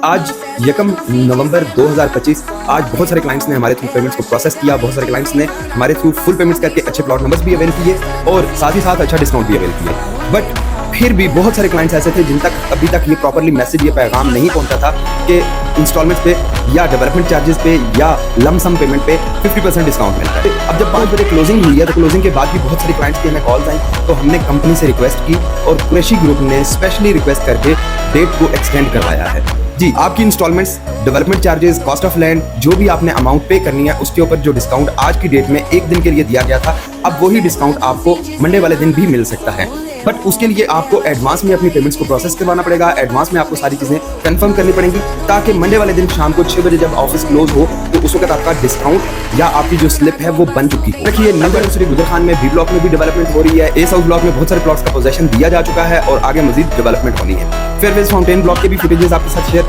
आज यकम नवंबर 2025 आज बहुत सारे क्लाइंट्स ने हमारे थ्रू पेमेंट्स को प्रोसेस किया। बहुत सारे क्लाइंट्स ने हमारे थ्रू फुल पेमेंट्स करके अच्छे प्लॉट नंबर्स भी अवेल किए और साथ ही साथ अच्छा डिस्काउंट भी अवेल किए। बट फिर भी बहुत सारे क्लाइंट्स ऐसे थे जिन तक अभी तक ये प्रॉपरली मैसेज, ये पैगाम नहीं पहुंचा था कि इंस्टॉलमेंट्स पे या डेवलपमेंट चार्जेस पे या लमसम पेमेंट पे 50% डिस्काउंट मिलता है। अब जब 5 बजे क्लोजिंग हुई है तो क्लोजिंग के बाद भी बहुत सारे क्लाइंट्स की हमें कॉल्स आई, तो हमने कंपनी से रिक्वेस्ट की और कुरैशी ग्रुप ने स्पेशली रिक्वेस्ट करके डेट को एक्सटेंड करवाया है। जी, आपकी installments, development charges, cost of land, जो भी आपने अमाउंट पे करनी है उसके ऊपर जो डिस्काउंट आज की डेट में एक दिन के लिए दिया गया था, अब वही डिस्काउंट आपको मंडे वाले दिन भी मिल सकता है। बट उसके लिए आपको एडवांस में अपनी पेमेंट्स को प्रोसेस करवाना पड़ेगा। एडवांस में आपको सारी चीजें कंफर्म करनी पड़ेंगी ताकि मंडे वाले दिन शाम को 6 बजे जब ऑफिस क्लोज हो तो उस वक्त आपका डिस्काउंट या आपकी जो स्लिप है वो बन चुकी है। देखिए, नगर दूसरी गुजर खान में बी ब्लॉक में भी डेवलपमेंट हो रही है। ए साउथ ब्लॉक में बहुत सारे प्लॉट्स का पोजेशन दिया जा चुका है और आगे मजीद डेवलपमेंट होनी है। फेयरवेज फाउंटेन ब्लॉक के भी फुटेजेस आपके साथ शेयर